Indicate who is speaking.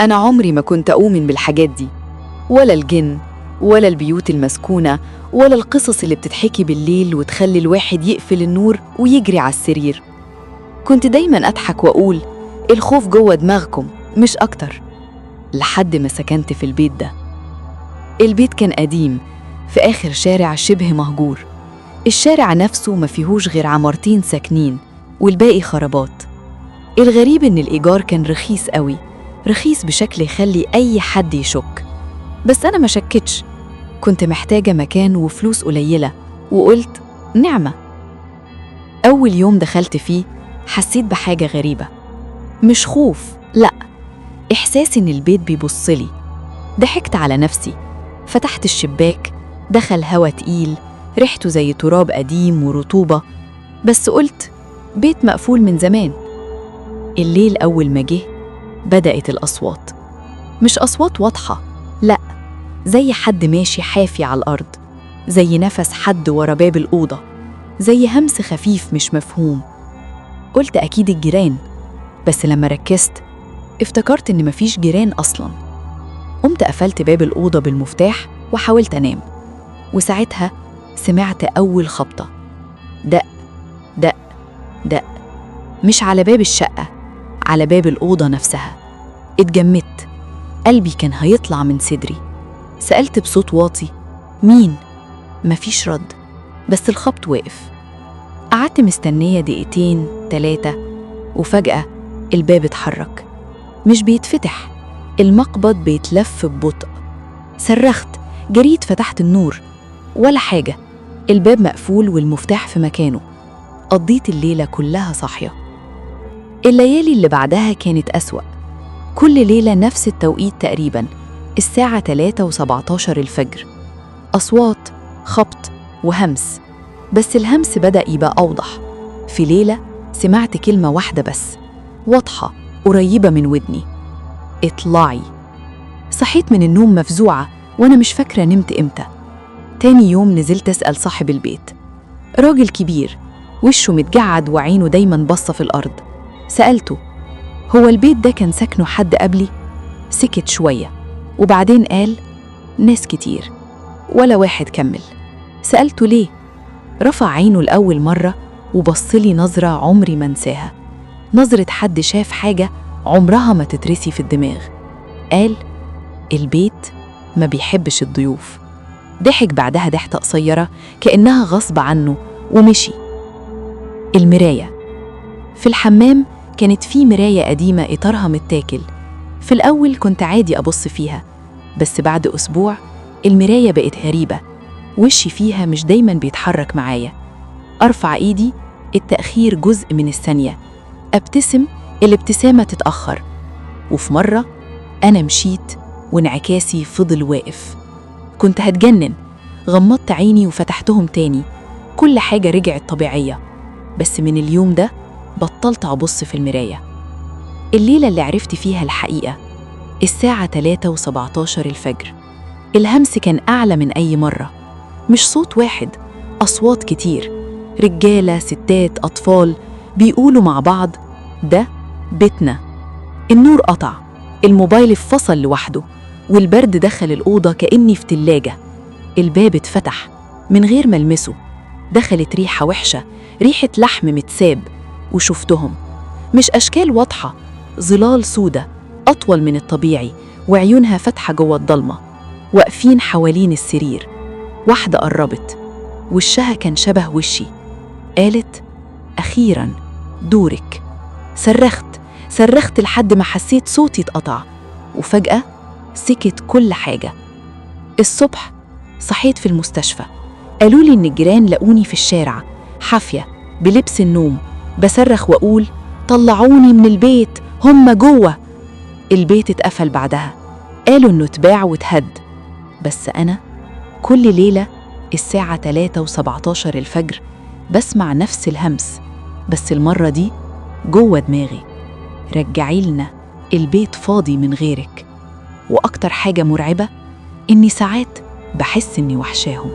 Speaker 1: أنا عمري ما كنت أؤمن بالحاجات دي، ولا الجن ولا البيوت المسكونة ولا القصص اللي بتتحكي بالليل وتخلي الواحد يقفل النور ويجري على السرير. كنت دايماً أضحك وأقول الخوف جوه دماغكم مش أكتر، لحد ما سكنت في البيت ده. البيت كان قديم في آخر شارع شبه مهجور، الشارع نفسه ما فيهوش غير عمارتين ساكنين والباقي خرابات. الغريب إن الإيجار كان رخيص قوي، رخيص بشكل يخلي أي حد يشك. بس أنا ما شكتش، كنت محتاجة مكان وفلوس قليلة وقلت نعمة. أول يوم دخلت فيه حسيت بحاجة غريبة، مش خوف، لأ، إحساس إن البيت بيبصلي. ضحكت على نفسي، فتحت الشباك، دخل هوا تقيل ريحته زي تراب قديم ورطوبة، بس قلت بيت مقفول من زمان. الليل أول ما جه بدأت الأصوات، مش أصوات واضحة، لأ، زي حد ماشي حافي على الأرض، زي نفس حد ورا باب الأوضة، زي همس خفيف مش مفهوم. قلت أكيد الجيران، بس لما ركزت افتكرت إن مفيش جيران أصلاً. قمت قفلت باب الأوضة بالمفتاح وحاولت أنام، وساعتها سمعت أول خبطة، دق دق دق، مش على باب الشقة، على باب الأوضة نفسها. اتجمدت، قلبي كان هيطلع من صدري. سألت بصوت واطي مين؟ مفيش رد، بس الخبط وقف. قعدت مستنية دقيقتين 3، وفجأة الباب اتحرك، مش بيتفتح، المقبض بيتلف ببطء. صرخت، جريت فتحت النور، ولا حاجة، الباب مقفول والمفتاح في مكانه. قضيت الليلة كلها صاحية. الليالي اللي بعدها كانت أسوأ، كل ليلة نفس التوقيت تقريباً، الساعة 3:17 الفجر. أصوات، خبط وهمس، بس الهمس بدأ يبقى أوضح. في ليلة سمعت كلمة واحدة بس، واضحة قريبة من ودني، اطلعي. صحيت من النوم مفزوعة وأنا مش فاكرة نمت إمتى. تاني يوم نزلت أسأل صاحب البيت، راجل كبير وشه متجعد وعينه دايماً باصة في الأرض. سألته هو البيت ده كان سكنه حد قبلي؟ سكت شوية وبعدين قال ناس كتير، ولا واحد كمل. سألته ليه؟ رفع عينه لأول مرة وبصلي نظرة عمري ما انساها، نظرة حد شاف حاجة عمرها ما تترسي في الدماغ. قال البيت ما بيحبش الضيوف. ضحك بعدها ضحكة قصيرة كأنها غصب عنه ومشي. المراية في الحمام كانت في مراية قديمة إطارها متاكل. في الأول كنت عادي أبص فيها، بس بعد أسبوع المراية بقت غريبة، وشي فيها مش دايماً بيتحرك معايا. أرفع إيدي، التأخير جزء من الثانية، أبتسم، الابتسامة تتأخر. وفي مرة أنا مشيت وانعكاسي فضل واقف، كنت هتجنن. غمضت عيني وفتحتهم تاني، كل حاجة رجعت طبيعية. بس من اليوم ده بطلت أبص في المراية. الليلة اللي عرفت فيها الحقيقة الساعة 3:17 الفجر. الهمس كان أعلى من أي مرة، مش صوت واحد، أصوات كتير، رجالة، ستات، أطفال بيقولوا مع بعض ده بيتنا. النور قطع، الموبايل اتفصل لوحده، والبرد دخل الأوضة كأني في تلاجة. الباب اتفتح من غير ما ألمسه، دخلت ريحة وحشة، ريحة لحم متساب. وشفتهم، مش أشكال واضحة، ظلال سودة أطول من الطبيعي وعيونها فاتحة جوه الضلمة، واقفين حوالين السرير. واحدة قربت، وشها كان شبه وشي، قالت أخيراً دورك. صرخت لحد ما حسيت صوتي اتقطع، وفجأة سكت كل حاجة. الصبح صحيت في المستشفى، قالولي إن الجيران لقوني في الشارع حافية بلبس النوم، بصرخ وأقول طلعوني من البيت، هم جوه. البيت اتقفل بعدها، قالوا إنه اتباع واتهد. بس أنا كل ليلة الساعة 3:17 الفجر بسمع نفس الهمس، بس المرة دي جوه دماغي، رجعي لنا البيت فاضي من غيرك. وأكتر حاجة مرعبة إني ساعات بحس إني وحشاهم.